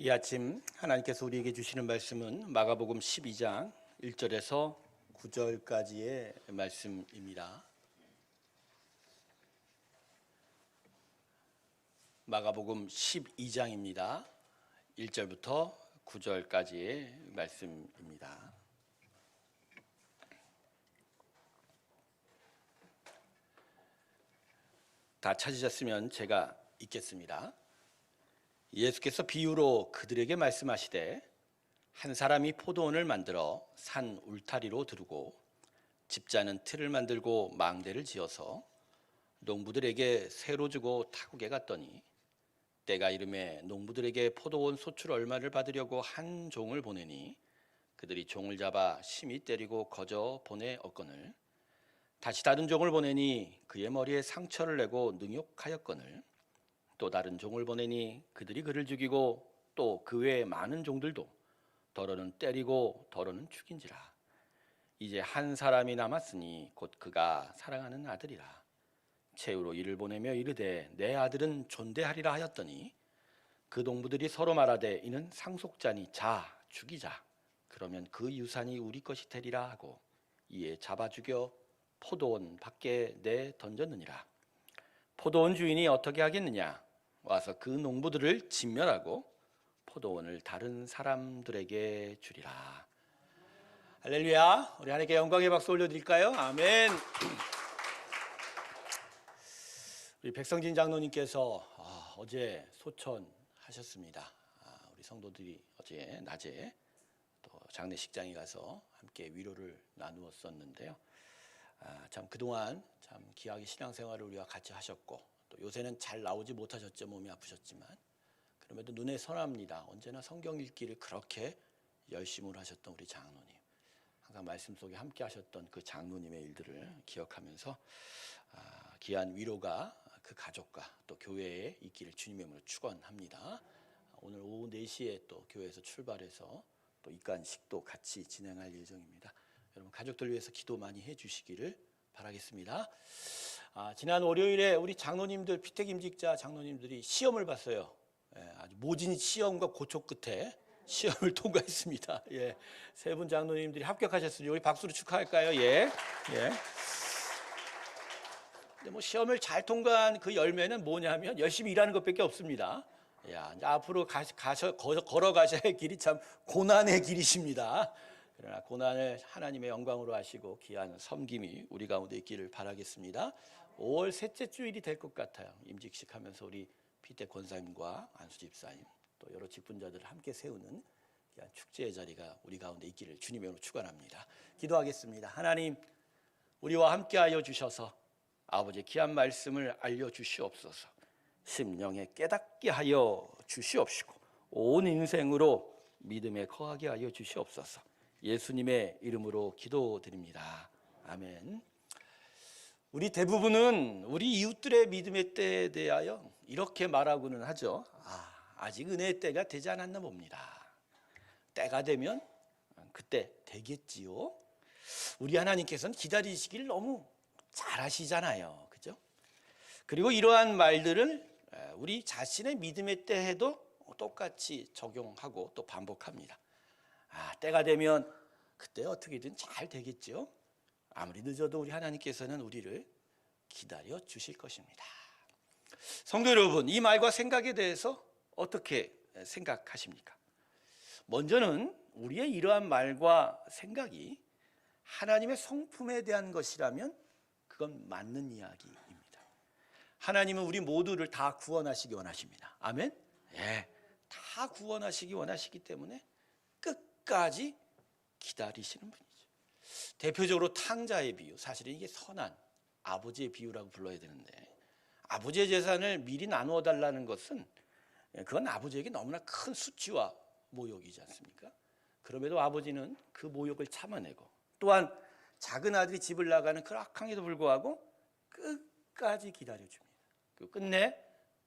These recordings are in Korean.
이 아침 하나님께서 우리에게 주시는 말씀은 마가복음 12장 1절에서 9절까지의 말씀입니다. 마가복음 12장입니다. 1절부터 9절까지의 말씀입니다. 다 찾으셨으면 제가 읽겠습니다. 예수께서 비유로 그들에게 말씀하시되 한 사람이 포도원을 만들어 산 울타리로 두르고 집자는 틀을 만들고 망대를 지어서 농부들에게 새로 주고 타국에 갔더니 때가 이름에 농부들에게 포도원 소출 얼마를 받으려고 한 종을 보내니 그들이 종을 잡아 심히 때리고 거저 보내었거늘 다시 다른 종을 보내니 그의 머리에 상처를 내고 능욕하였거늘 또 다른 종을 보내니 그들이 그를 죽이고 또 그 외에 많은 종들도 더러는 때리고 더러는 죽인지라. 이제 한 사람이 남았으니 곧 그가 사랑하는 아들이라. 최후로 이를 보내며 이르되 내 아들은 존대하리라 하였더니 그 농부들이 서로 말하되 이는 상속자니 자 죽이자. 그러면 그 유산이 우리 것이 되리라 하고 이에 잡아 죽여 포도원 밖에 내 던졌느니라. 포도원 주인이 어떻게 하겠느냐? 와서 그 농부들을 진멸하고 포도원을 다른 사람들에게 주리라. 할렐루야. 우리 하나님께 영광의 박수 올려드릴까요? 아멘. 우리 백성진 장로님께서 어제 소천하셨습니다. 우리 성도들이 어제 낮에 또 장례식장에 가서 함께 위로를 나누었었는데요. 참 그동안 참 귀하게 신앙생활을 우리와 같이 하셨고 또 요새는 잘 나오지 못하셨죠. 몸이 아프셨지만 그럼에도 눈에 선합니다. 언제나 성경 읽기를 그렇게 열심으로 하셨던 우리 장로님, 항상 말씀 속에 함께 하셨던 그 장로님의 일들을 기억하면서 귀한 위로가 그 가족과 또 교회에 있기를 주님의 이름으로 축원합니다. 오늘 오후 4시에 또 교회에서 출발해서 또 입관식도 같이 진행할 예정입니다. 여러분 가족들 위해서 기도 많이 해주시기를 바라겠습니다. 지난 월요일에 우리 장로님들, 피택임직자 장로님들이 시험을 봤어요. 아주 모진 시험과 고초 끝에 시험을 통과했습니다. 예, 세 분 장로님들이 합격하셨으니 우리 박수로 축하할까요? 예. 근데 뭐 시험을 잘 통과한 그 열매는 뭐냐면 열심히 일하는 것밖에 없습니다. 야, 이제 앞으로 걸어가셔야 할 길이 참 고난의 길이십니다. 그러나 고난을 하나님의 영광으로 하시고 귀한 섬김이 우리 가운데 있기를 바라겠습니다. 5월 셋째 주일이 될 것 같아요. 임직식 하면서 우리 피택 권사님과 안수 집사님 또 여러 직분자들을 함께 세우는 귀한 축제의 자리가 우리 가운데 있기를 주님의 이름으로 축원합니다. 기도하겠습니다. 하나님, 우리와 함께하여 주셔서 아버지의 귀한 말씀을 알려주시옵소서. 심령에 깨닫게 하여 주시옵시고 온 인생으로 믿음에 거하게 하여 주시옵소서. 예수님의 이름으로 기도드립니다. 아멘. 우리 대부분은 우리 이웃들의 믿음의 때에 대하여 이렇게 말하고는 하죠. 아직 은혜의 때가 되지 않았나 봅니다. 때가 되면 그때 되겠지요. 우리 하나님께서는 기다리시기를 너무 잘하시잖아요. 그죠? 그리고 이러한 말들을 우리 자신의 믿음의 때에도 똑같이 적용하고 또 반복합니다. 때가 되면 그때 어떻게든 잘 되겠죠. 아무리 늦어도 우리 하나님께서는 우리를 기다려 주실 것입니다. 성도 여러분, 이 말과 생각에 대해서 어떻게 생각하십니까? 먼저는 우리의 이러한 말과 생각이 하나님의 성품에 대한 것이라면 그건 맞는 이야기입니다. 하나님은 우리 모두를 다 구원하시기 원하십니다. 아멘? 예, 다 구원하시기 원하시기 때문에 끝까지 기다리시는 분이죠. 대표적으로 탕자의 비유, 사실은 이게 선한 아버지의 비유라고 불러야 되는데 아버지의 재산을 미리 나누어 달라는 것은 그건 아버지에게 너무나 큰 수치와 모욕이지 않습니까? 그럼에도 아버지는 그 모욕을 참아내고 또한 작은 아들이 집을 나가는 그 악항에도 불구하고 끝까지 기다려줍니다. 그 끝내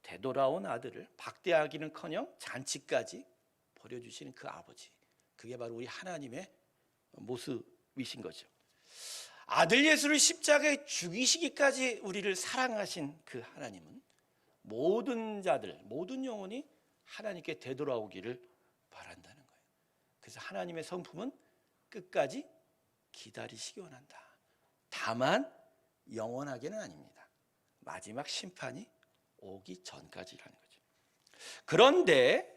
되돌아온 아들을 박대하기는커녕 잔치까지 버려주시는 그 아버지, 그게 바로 우리 하나님의 모습이신 거죠. 아들 예수를 십자가에 죽이시기까지 우리를 사랑하신 그 하나님은 모든 자들, 모든 영혼이 하나님께 되돌아오기를 바란다는 거예요. 그래서 하나님의 성품은 끝까지 기다리시기 원한다. 다만 영원하게는 아닙니다. 마지막 심판이 오기 전까지라는 거죠. 그런데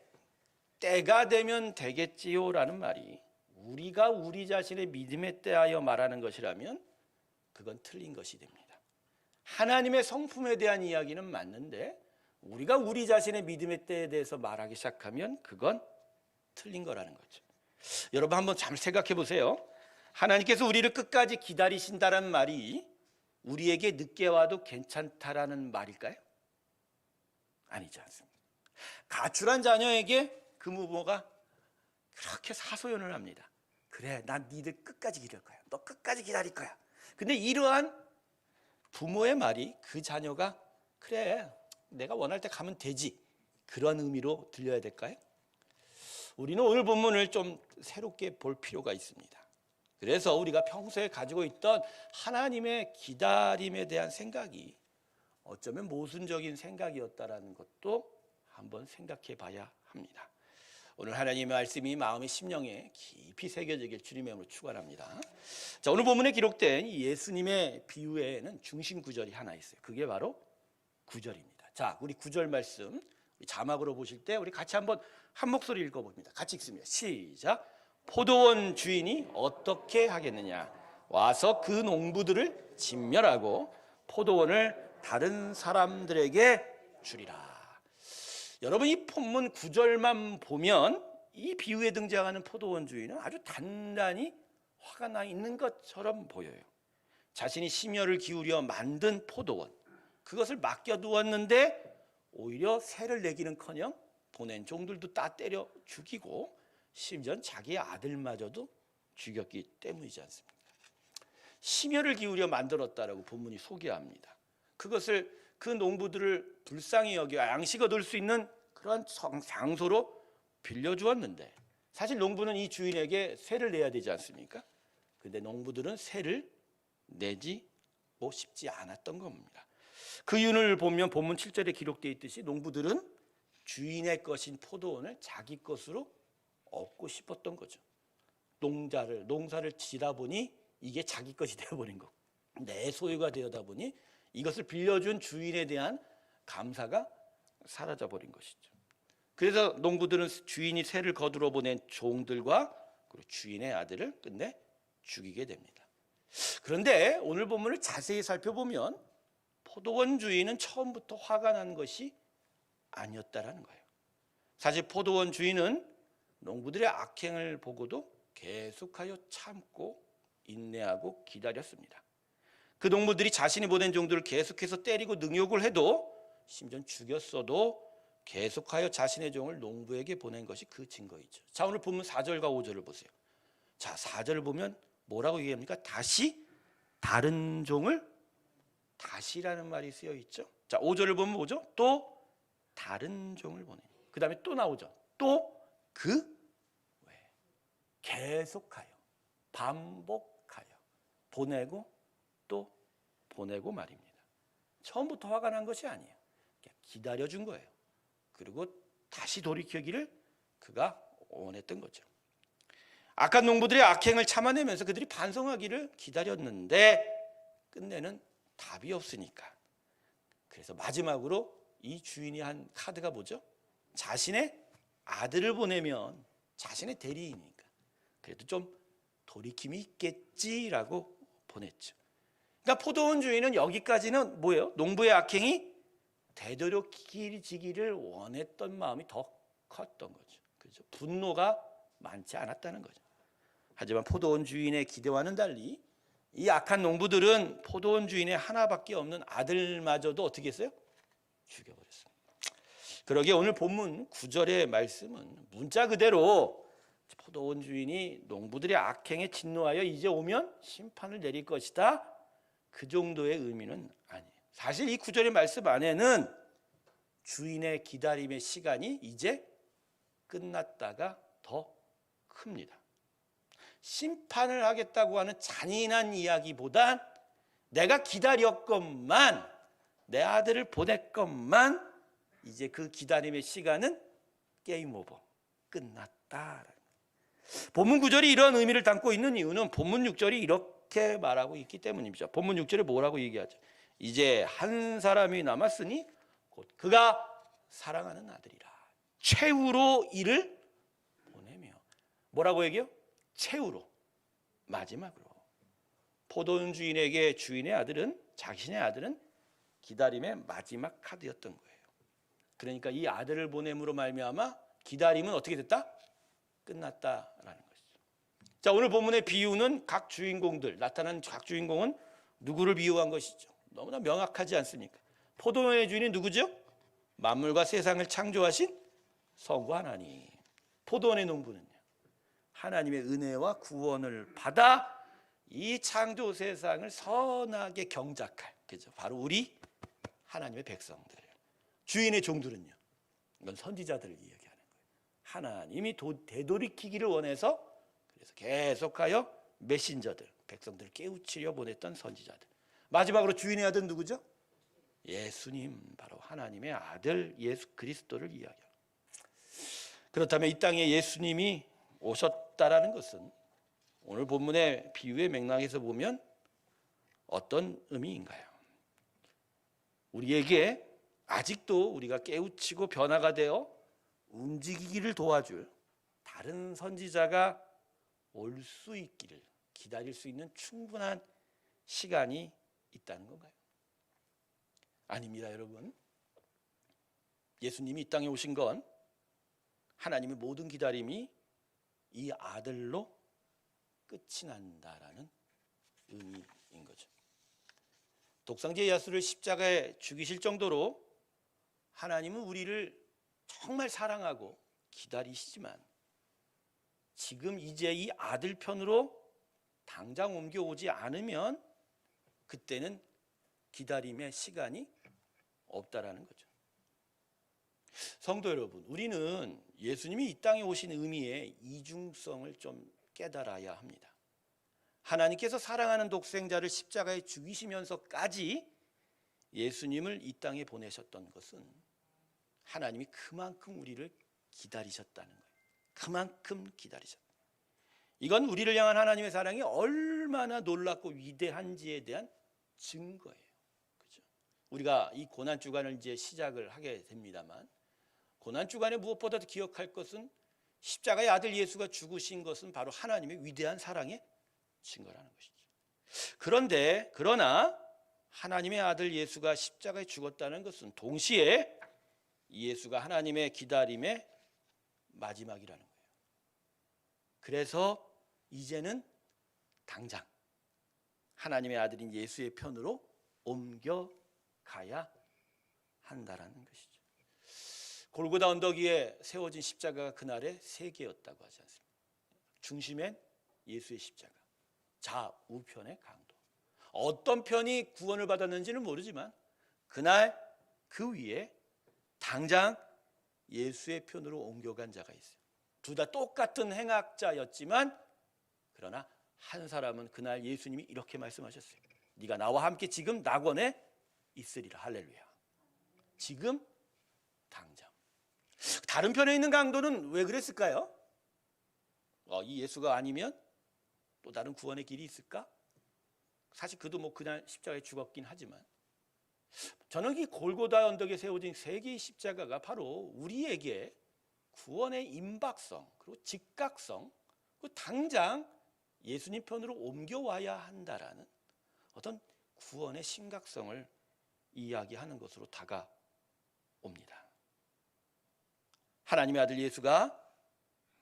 때가 되면 되겠지요라는 말이 우리가 우리 자신의 믿음에 대하여 말하는 것이라면 그건 틀린 것이 됩니다. 하나님의 성품에 대한 이야기는 맞는데 우리가 우리 자신의 믿음의 때에 대해서 말하기 시작하면 그건 틀린 거라는 거죠. 여러분 한번 잘 생각해 보세요. 하나님께서 우리를 끝까지 기다리신다는 말이 우리에게 늦게 와도 괜찮다라는 말일까요? 아니지 않습니다. 가출한 자녀에게 그 부모가 그렇게 사소연을 합니다. 그래, 난 니들 끝까지 기다릴 거야. 너 끝까지 기다릴 거야. 근데 이러한 부모의 말이 그 자녀가 그래, 내가 원할 때 가면 되지, 그런 의미로 들려야 될까요? 우리는 오늘 본문을 좀 새롭게 볼 필요가 있습니다. 그래서 우리가 평소에 가지고 있던 하나님의 기다림에 대한 생각이 어쩌면 모순적인 생각이었다라는 것도 한번 생각해 봐야 합니다. 오늘 하나님의 말씀이 마음의 심령에 깊이 새겨지길 주님의 이름으로 축원합니다. 자, 오늘 본문에 기록된 예수님의 비유에는 중심 구절이 하나 있어요. 그게 바로 9절입니다. 자, 우리 9절 말씀 자막으로 보실 때 우리 같이 한번 한 목소리 읽어봅니다. 같이 읽습니다. 시작. 포도원 주인이 어떻게 하겠느냐? 와서 그 농부들을 진멸하고 포도원을 다른 사람들에게 주리라. 여러분 이 본문 9절만 보면 이 비유에 등장하는 포도원 주인은 아주 단단히 화가 나 있는 것처럼 보여요. 자신이 심혈을 기울여 만든 포도원, 그것을 맡겨두었는데 오히려 새를 내기는커녕 보낸 종들도 따 때려 죽이고 심지어 자기의 아들마저도 죽였기 때문이지 않습니까? 심혈을 기울여 만들었다라고 본문이 소개합니다. 그것을 그 농부들을 불쌍히 여겨 양식 얻을 수 있는 그런 장소로 빌려주었는데 사실 농부는 이 주인에게 세를 내야 되지 않습니까? 그런데 농부들은 세를 내지 싶지 않았던 겁니다. 그 이유를 보면 본문 7절에 기록되어 있듯이 농부들은 주인의 것인 포도원을 자기 것으로 얻고 싶었던 거죠. 농사를 지다 보니 이게 자기 것이 되어버린 거고 내 소유가 되어다 보니 이것을 빌려준 주인에 대한 감사가 사라져버린 것이죠. 그래서 농부들은 주인이 새를 거두러 보낸 종들과 그리고 주인의 아들을 끝내 죽이게 됩니다. 그런데 오늘 본문을 자세히 살펴보면 포도원 주인은 처음부터 화가 난 것이 아니었다라는 거예요. 사실 포도원 주인은 농부들의 악행을 보고도 계속하여 참고 인내하고 기다렸습니다. 그 농부들이 자신이 보낸 종들을 계속해서 때리고 능욕을 해도 심지어 죽였어도 계속하여 자신의 종을 농부에게 보낸 것이 그 증거이죠. 자, 오늘 본문 4절과 5절을 보세요. 자, 4절을 보면 뭐라고 얘기합니까? 다시 다른 종을 다시라는 말이 쓰여 있죠. 자, 5절을 보면 뭐죠? 또 다른 종을 보내. 그 다음에 또 나오죠. 또 그 외. 계속하여 반복하여 보내고 또 보내고 말입니다. 처음부터 화가 난 것이 아니에요. 기다려준 거예요. 그리고 다시 돌이키기를 그가 원했던 거죠. 악한 농부들의 악행을 참아내면서 그들이 반성하기를 기다렸는데 끝내는 답이 없으니까. 그래서 마지막으로 이 주인이 한 카드가 뭐죠? 자신의 아들을 보내면 자신의 대리인이니까 그래도 좀 돌이킴이 있겠지라고 보냈죠. 그러니까 포도원 주인은 여기까지는 뭐예요? 농부의 악행이 되도록이기를 원했던 마음이 더 컸던 거죠. 그렇죠? 분노가 많지 않았다는 거죠. 하지만 포도원 주인의 기대와는 달리 이 악한 농부들은 포도원 주인의 하나밖에 없는 아들마저도 어떻게 했어요? 죽여버렸습니다. 그러기에 오늘 본문 9절의 말씀은 문자 그대로 포도원 주인이 농부들의 악행에 진노하여 이제 오면 심판을 내릴 것이다, 그 정도의 의미는 아니에요. 사실 이 9절의 말씀 안에는 주인의 기다림의 시간이 이제 끝났다가 더 큽니다. 심판을 하겠다고 하는 잔인한 이야기보단 내가 기다렸건만 내 아들을 보냈건만 이제 그 기다림의 시간은 게임 오버, 끝났다. 본문 9절이 이런 의미를 담고 있는 이유는 본문 6절이 이렇게 말하고 있기 때문입니다. 본문 6절에 뭐라고 얘기하죠? 이제 한 사람이 남았으니 곧 그가 사랑하는 아들이라. 최후로 이를 보내며. 뭐라고 얘기해요? 최후로, 마지막으로. 포도원 주인에게 자신의 아들은 기다림의 마지막 카드였던 거예요. 그러니까 이 아들을 보냄으로 말미암아 기다림은 어떻게 됐다? 끝났다라는 것이죠. 자, 오늘 본문의 비유는 각 주인공들, 나타난 각 주인공은 누구를 비유한 것이죠? 너무나 명확하지 않습니까? 포도원의 주인이 누구죠? 만물과 세상을 창조하신 성부 하나님. 포도원의 농부는요, 하나님의 은혜와 구원을 받아 이 창조 세상을 선하게 경작할, 그죠? 바로 우리 하나님의 백성들. 주인의 종들은요, 이건 선지자들을 이야기하는 거예요. 하나님이 되돌이키기를 원해서 그래서 계속하여 메신저들, 백성들을 깨우치려 보냈던 선지자들. 마지막으로 주인의 아들 누구죠? 예수님, 바로 하나님의 아들 예수 그리스도를 이야기합니다. 그렇다면 이 땅에 예수님이 오셨다라는 것은 오늘 본문의 비유의 맥락에서 보면 어떤 의미인가요? 우리에게 아직도 우리가 깨우치고 변화가 되어 움직이기를 도와줄 다른 선지자가 올 수 있기를 기다릴 수 있는 충분한 시간이 있다는 건가요? 아닙니다, 여러분. 예수님이 이 땅에 오신 건 하나님의 모든 기다림이 이 아들로 끝이 난다라는 의미인 거죠. 독생자 예수를 십자가에 죽이실 정도로 하나님은 우리를 정말 사랑하고 기다리시지만 지금 이제 이 아들 편으로 당장 옮겨오지 않으면 그때는 기다림의 시간이 없다라는 거죠. 성도 여러분, 우리는 예수님이 이 땅에 오신 의미의 이중성을 좀 깨달아야 합니다. 하나님께서 사랑하는 독생자를 십자가에 죽이시면서까지 예수님을 이 땅에 보내셨던 것은 하나님이 그만큼 우리를 기다리셨다는 거예요. 그만큼 기다리셨다. 이건 우리를 향한 하나님의 사랑이 얼마나 놀랍고 위대한지에 대한 증거예요. 그렇죠? 우리가 이 고난 주간을 이제 시작을 하게 됩니다만, 고난 주간에 무엇보다도 기억할 것은 십자가의 아들 예수가 죽으신 것은 바로 하나님의 위대한 사랑의 증거라는 것이죠. 그러나 하나님의 아들 예수가 십자가에 죽었다는 것은 동시에 예수가 하나님의 기다림의 마지막이라는 거예요. 그래서 이제는 당장 하나님의 아들인 예수의 편으로 옮겨가야 한다라는 것이죠. 골고다 언덕 위에 세워진 십자가가 그날의 세계였다고 하지 않습니까? 중심엔 예수의 십자가, 좌우편의 강도. 어떤 편이 구원을 받았는지는 모르지만 그날 그 위에 당장 예수의 편으로 옮겨간 자가 있어요. 둘 다 똑같은 행악자였지만 그러나 한 사람은 그날 예수님이 이렇게 말씀하셨어요. 네가 나와 함께 지금 낙원에 있으리라. 할렐루야. 지금 당장. 다른 편에 있는 강도는 왜 그랬을까요? 이 예수가 아니면 또 다른 구원의 길이 있을까? 사실 그도 그날 십자가에 죽었긴 하지만 저는 이 골고다 언덕에 세워진 세 개의 십자가가 바로 우리에게 구원의 임박성, 그리고 즉각성, 그리고 당장 예수님 편으로 옮겨와야 한다라는 어떤 구원의 심각성을 이야기하는 것으로 다가옵니다. 하나님의 아들 예수가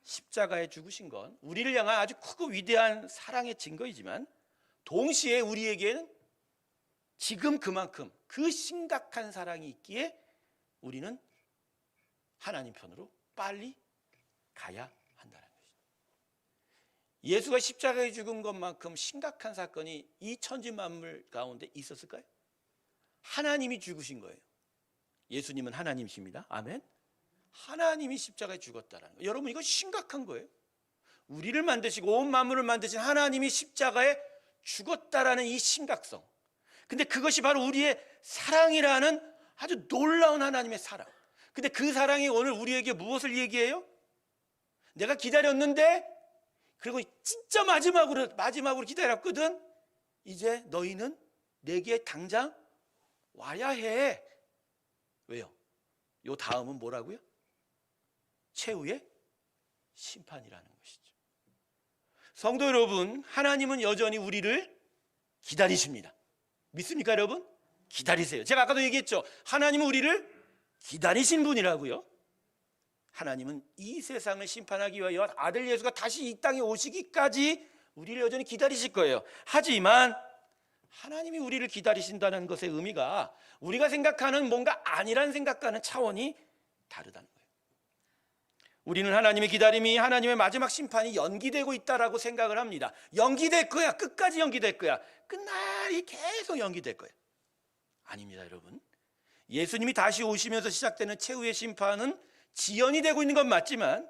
십자가에 죽으신 건 우리를 향한 아주 크고 위대한 사랑의 증거이지만 동시에 우리에게는 지금 그만큼 그 심각한 사랑이 있기에 우리는 하나님 편으로 빨리 가야 한다는 것이죠. 예수가 십자가에 죽은 것만큼 심각한 사건이 이 천지 만물 가운데 있었을까요? 하나님이 죽으신 거예요. 예수님은 하나님이십니다. 아멘. 하나님이 십자가에 죽었다는 거예요. 여러분, 이거 심각한 거예요. 우리를 만드시고 온 만물을 만드신 하나님이 십자가에 죽었다라는 이 심각성. 근데 그것이 바로 우리의 사랑이라는 아주 놀라운 하나님의 사랑. 근데 그 사랑이 오늘 우리에게 무엇을 얘기해요? 내가 기다렸는데, 그리고 진짜 마지막으로 기다렸거든. 이제 너희는 내게 당장 와야 해. 왜요? 요 다음은 뭐라고요? 최후의 심판이라는 것이죠. 성도 여러분, 하나님은 여전히 우리를 기다리십니다. 믿습니까, 여러분? 기다리세요. 제가 아까도 얘기했죠. 하나님은 우리를 기다리신 분이라고요. 하나님은 이 세상을 심판하기 위하여 아들 예수가 다시 이 땅에 오시기까지 우리를 여전히 기다리실 거예요. 하지만 하나님이 우리를 기다리신다는 것의 의미가 우리가 생각하는 뭔가 아니란 생각과는 차원이 다르다는 거예요. 우리는 하나님의 기다림이 하나님의 마지막 심판이 연기되고 있다라고 생각을 합니다. 연기될 거야. 끝까지 연기될 거야. 끝날이 계속 연기될 거야. 아닙니다, 여러분. 예수님이 다시 오시면서 시작되는 최후의 심판은 지연이 되고 있는 건 맞지만,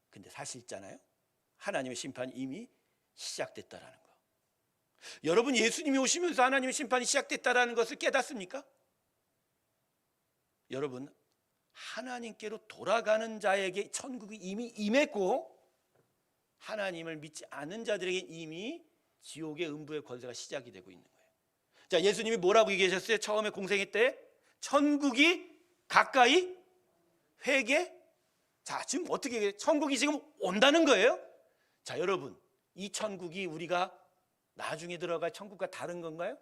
근데 사실 있잖아요. 하나님의 심판이 이미 시작됐다라는 거. 여러분, 예수님이 오시면서 하나님의 심판이 시작됐다라는 것을 깨닫습니까? 여러분, 하나님께로 돌아가는 자에게 천국이 이미 임했고, 하나님을 믿지 않는 자들에게 이미 지옥의 음부의 권세가 시작이 되고 있는 거예요. 자, 예수님이 뭐라고 얘기하셨어요? 처음에 공생애 때 천국이 가까이 회개. 자, 지금 어떻게 얘기해요? 천국이 지금 온다는 거예요. 자, 여러분, 이 천국이 우리가 나중에 들어갈 천국과 다른 건가요?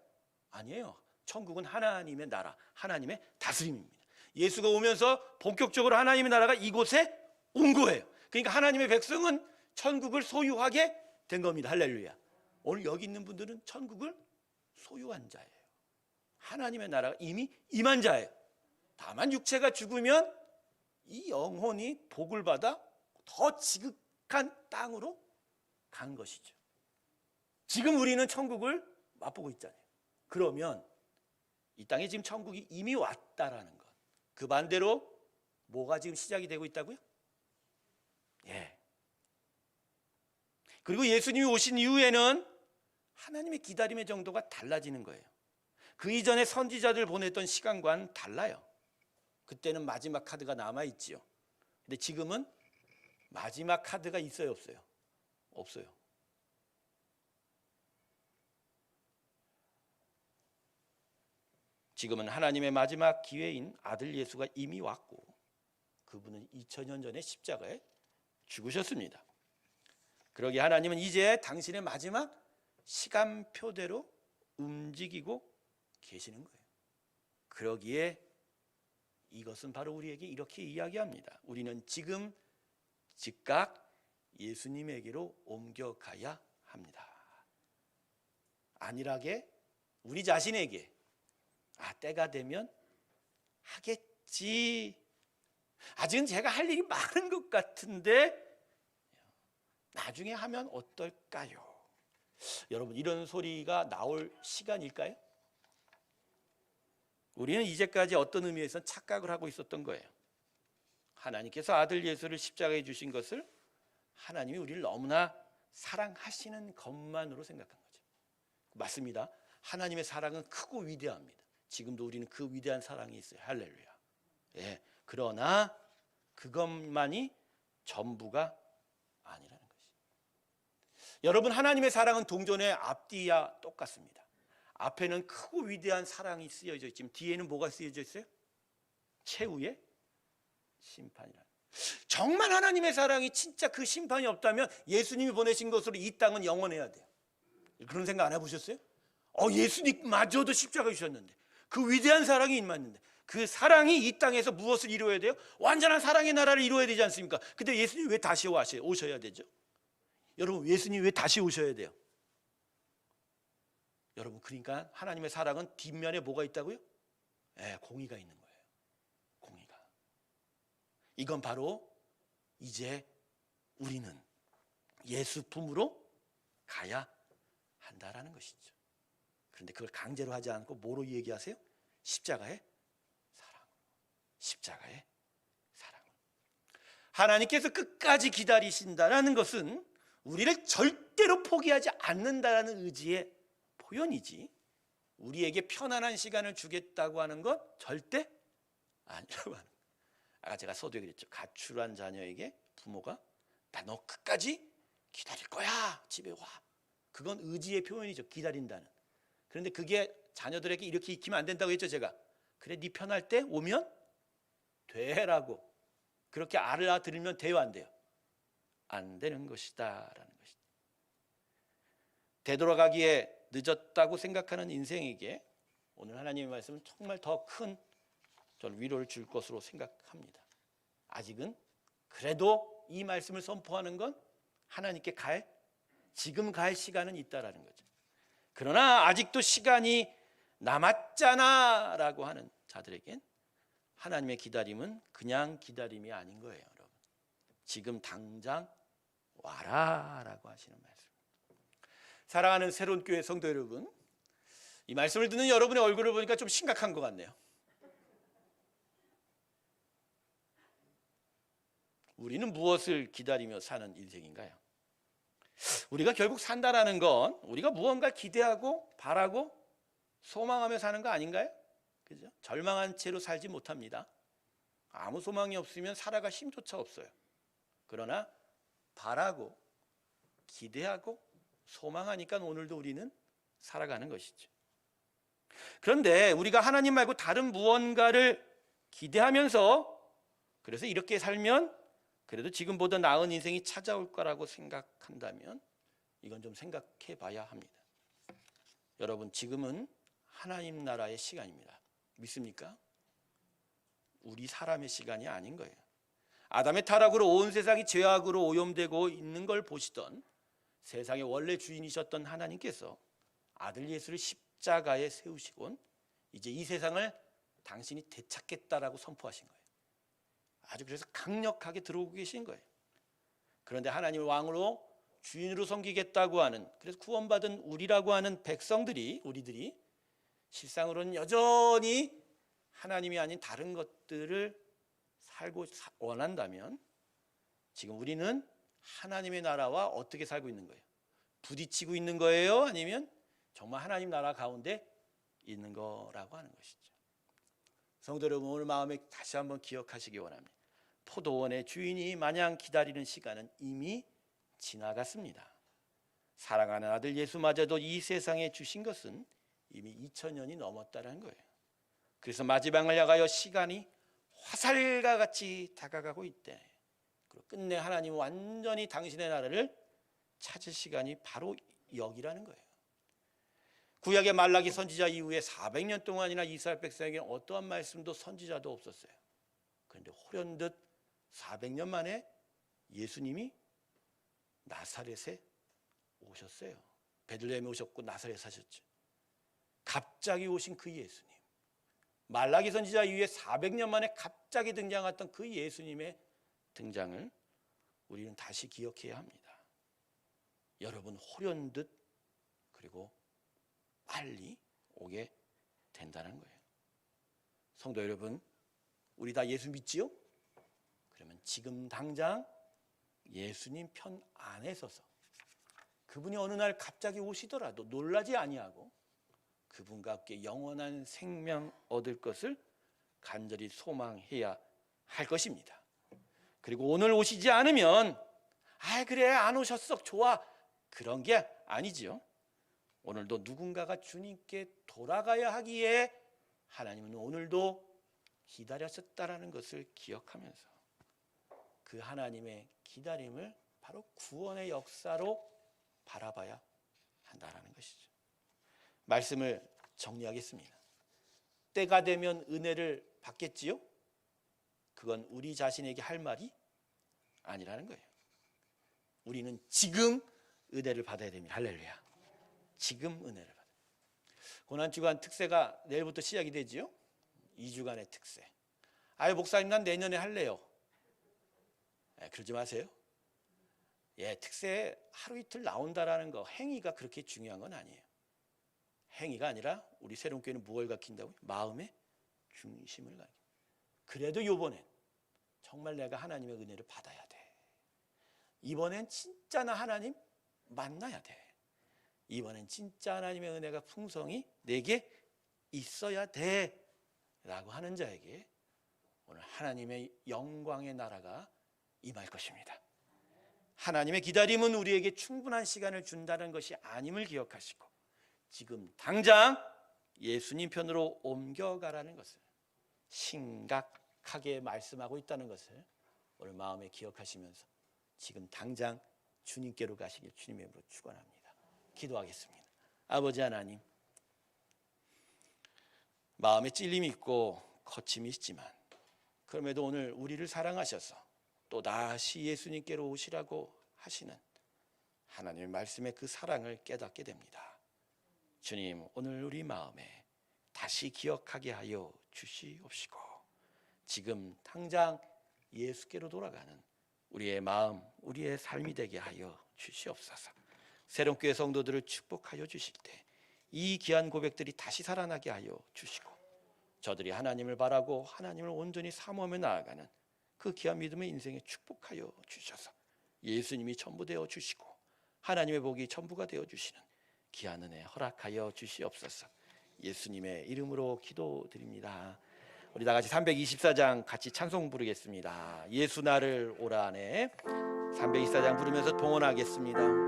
아니에요. 천국은 하나님의 나라, 하나님의 다스림입니다. 예수가 오면서 본격적으로 하나님의 나라가 이곳에 온 거예요. 그러니까 하나님의 백성은 천국을 소유하게 된 겁니다. 할렐루야. 오늘 여기 있는 분들은 천국을 소유한 자예요. 하나님의 나라가 이미 임한 자예요. 다만 육체가 죽으면 이 영혼이 복을 받아 더 지극한 땅으로 간 것이죠. 지금 우리는 천국을 맛보고 있잖아요. 그러면 이 땅에 지금 천국이 이미 왔다라는 것. 그 반대로 뭐가 지금 시작이 되고 있다고요? 예. 그리고 예수님이 오신 이후에는 하나님의 기다림의 정도가 달라지는 거예요. 그 이전에 선지자들 보냈던 시간과는 달라요. 그때는 마지막 카드가 남아있지요. 근데 지금은 마지막 카드가 있어요, 없어요? 없어요. 지금은 하나님의 마지막 기회인 아들 예수가 이미 왔고, 그분은 2000년 전에 십자가에 죽으셨습니다. 그러기에 하나님은 이제 당신의 마지막 시간표대로 움직이고 계시는 거예요. 그러기에 이것은 바로 우리에게 이렇게 이야기합니다. 우리는 지금 즉각 예수님에게로 옮겨가야 합니다. 안일하게 우리 자신에게 때가 되면 하겠지. 아직은 제가 할 일이 많은 것 같은데 나중에 하면 어떨까요? 여러분, 이런 소리가 나올 시간일까요? 우리는 이제까지 어떤 의미에서 착각을 하고 있었던 거예요. 하나님께서 아들 예수를 십자가에 주신 것을 하나님이 우리를 너무나 사랑하시는 것만으로 생각한 거죠. 맞습니다. 하나님의 사랑은 크고 위대합니다. 지금도 우리는 그 위대한 사랑이 있어요. 할렐루야. 예. 그러나 그것만이 전부가 아니라는 것이. 여러분, 하나님의 사랑은 동전의 앞뒤와 똑같습니다. 앞에는 크고 위대한 사랑이 쓰여져 있지만 뒤에는 뭐가 쓰여져 있어요? 최후의 심판이라는. 정말 하나님의 사랑이 진짜 그 심판이 없다면 예수님이 보내신 것으로 이 땅은 영원해야 돼요. 그런 생각 안 해보셨어요? 예수님마저도 십자가에 주셨는데, 그 위대한 사랑이 임했는데, 그 사랑이 이 땅에서 무엇을 이루어야 돼요? 완전한 사랑의 나라를 이루어야 되지 않습니까? 근데 예수님이 왜 다시 오셔야 되죠? 여러분, 예수님이 왜 다시 오셔야 돼요? 여러분, 그러니까 하나님의 사랑은 뒷면에 뭐가 있다고요? 공의가 있는 거예요. 공의가. 이건 바로 이제 우리는 예수 품으로 가야 한다라는 것이죠. 그런데 그걸 강제로 하지 않고 뭐로 얘기하세요? 십자가의 사랑. 십자가의 사랑. 하나님께서 끝까지 기다리신다라는 것은 우리를 절대로 포기하지 않는다라는 의지의 표현이지, 우리에게 편안한 시간을 주겠다고 하는 건 절대 아니라고 하는 거예요. 아까 제가 서두에 그랬죠. 가출한 자녀에게 부모가 나 너 끝까지 기다릴 거야. 집에 와. 그건 의지의 표현이죠. 기다린다는. 그런데 그게 자녀들에게 이렇게 익히면 안 된다고 했죠. 제가. 그래 네 편할 때 오면 되라고. 그렇게 알아들으면 돼요, 안 돼요? 안 되는 것이다 라는 것이죠. 되돌아가기에 늦었다고 생각하는 인생에게 오늘 하나님의 말씀은 정말 더 큰 저는 위로를 줄 것으로 생각합니다. 아직은 그래도 이 말씀을 선포하는 건 하나님께 지금 갈 시간은 있다라는 거죠. 그러나 아직도 시간이 남았잖아 라고 하는 자들에겐 하나님의 기다림은 그냥 기다림이 아닌 거예요, 여러분. 지금 당장 와라 라고 하시는 말씀. 사랑하는 새로운 교회 성도 여러분, 이 말씀을 듣는 여러분의 얼굴을 보니까 좀 심각한 것 같네요. 우리는 무엇을 기다리며 사는 인생인가요? 우리가 결국 산다라는 건 우리가 무언가 기대하고 바라고 소망하며 사는 거 아닌가요? 그죠? 절망한 채로 살지 못합니다. 아무 소망이 없으면 살아갈 힘조차 없어요. 그러나 바라고 기대하고 소망하니까 오늘도 우리는 살아가는 것이죠. 그런데 우리가 하나님 말고 다른 무언가를 기대하면서 그래서 이렇게 살면 그래도 지금보다 나은 인생이 찾아올 거라고 생각한다면 이건 좀 생각해 봐야 합니다. 여러분, 지금은 하나님 나라의 시간입니다. 믿습니까? 우리 사람의 시간이 아닌 거예요. 아담의 타락으로 온 세상이 죄악으로 오염되고 있는 걸 보시던 세상의 원래 주인이셨던 하나님께서 아들 예수를 십자가에 세우시곤 이제 이 세상을 당신이 되찾겠다라고 선포하신 거예요. 아주 그래서 강력하게 들어오고 계신 거예요. 그런데 하나님을 왕으로 주인으로 섬기겠다고 하는, 그래서 구원받은 우리라고 하는 우리들이 실상으로는 여전히 하나님이 아닌 다른 것들을 살고 원한다면 지금 우리는 하나님의 나라와 어떻게 살고 있는 거예요? 부딪히고 있는 거예요? 아니면 정말 하나님 나라 가운데 있는 거라고 하는 것이죠. 성도 여러분, 오늘 마음에 다시 한번 기억하시기 원합니다. 포도원의 주인이 마냥 기다리는 시간은 이미 지나갔습니다. 사랑하는 아들 예수마저도 이 세상에 주신 것은 이미 2000년이 넘었다는 거예요. 그래서 마지막을 향하여 시간이 화살과 같이 다가가고 있대. 그리고 끝내 하나님은 완전히 당신의 나라를 찾을 시간이 바로 여기라는 거예요. 구약의 말라기 선지자 이후에 400년 동안이나 이스라엘 백성에게는 어떠한 말씀도 선지자도 없었어요. 그런데 호련듯 400년 만에 예수님이 나사렛에 오셨어요. 베들레헴에 오셨고 나사렛에 사셨죠. 갑자기 오신 그 예수님, 말라기 선지자 이후에 400년 만에 갑자기 등장했던 그 예수님의 등장을 우리는 다시 기억해야 합니다. 여러분, 호련듯 그리고 빨리 오게 된다는 거예요. 성도 여러분, 우리 다 예수 믿지요? 그러면 지금 당장 예수님 편 안에 서서 그분이 어느 날 갑자기 오시더라도 놀라지 아니하고 그분과 함께 영원한 생명 얻을 것을 간절히 소망해야 할 것입니다. 그리고 오늘 오시지 않으면 그래 안 오셨어 좋아 그런 게 아니지요. 오늘도 누군가가 주님께 돌아가야 하기에 하나님은 오늘도 기다렸었다라는 것을 기억하면서 그 하나님의 기다림을 바로 구원의 역사로 바라봐야 한다는 것이죠. 말씀을 정리하겠습니다. 때가 되면 은혜를 받겠지요? 그건 우리 자신에게 할 말이 아니라는 거예요. 우리는 지금 은혜를 받아야 됩니다. 할렐루야. 지금 은혜를 받아요. 고난주간 특세가 내일부터 시작이 되지요. 2주간의 특세. 목사님 난 내년에 할래요. 그러지 마세요. 특세 하루 이틀 나온다라는 거 행위가 그렇게 중요한 건 아니에요. 행위가 아니라 우리 새로운 교회는 무엇을 가르친다고요? 마음의 중심을 가르쳐. 그래도 이번엔 정말 내가 하나님의 은혜를 받아야 돼. 이번엔 진짜 나 하나님 만나야 돼. 이번엔 진짜 하나님의 은혜가 풍성히 내게 있어야 돼 라고 하는 자에게 오늘 하나님의 영광의 나라가 임할 것입니다. 하나님의 기다림은 우리에게 충분한 시간을 준다는 것이 아님을 기억하시고 지금 당장 예수님 편으로 옮겨가라는 것을 심각하게 말씀하고 있다는 것을 오늘 마음에 기억하시면서 지금 당장 주님께로 가시길 주님의 이름으로 축원합니다. 기도하겠습니다. 아버지 하나님, 마음에 찔림이 있고 거침이 있지만 그럼에도 오늘 우리를 사랑하셔서 또다시 예수님께로 오시라고 하시는 하나님의 말씀의 그 사랑을 깨닫게 됩니다. 주님, 오늘 우리 마음에 다시 기억하게 하여 주시옵시고 지금 당장 예수께로 돌아가는 우리의 마음, 우리의 삶이 되게 하여 주시옵소서. 새롭게 성도들을 축복하여 주실 때 이 귀한 고백들이 다시 살아나게 하여 주시고 저들이 하나님을 바라고 하나님을 온전히 사모하며 나아가는 그 귀한 믿음의 인생에 축복하여 주셔서 예수님이 전부 되어 주시고 하나님의 복이 전부가 되어 주시는 귀한 은혜 허락하여 주시옵소서. 예수님의 이름으로 기도드립니다. 우리 다 같이 324장 같이 찬송 부르겠습니다. 예수 나를 오라 하네. 324장 부르면서 동원하겠습니다.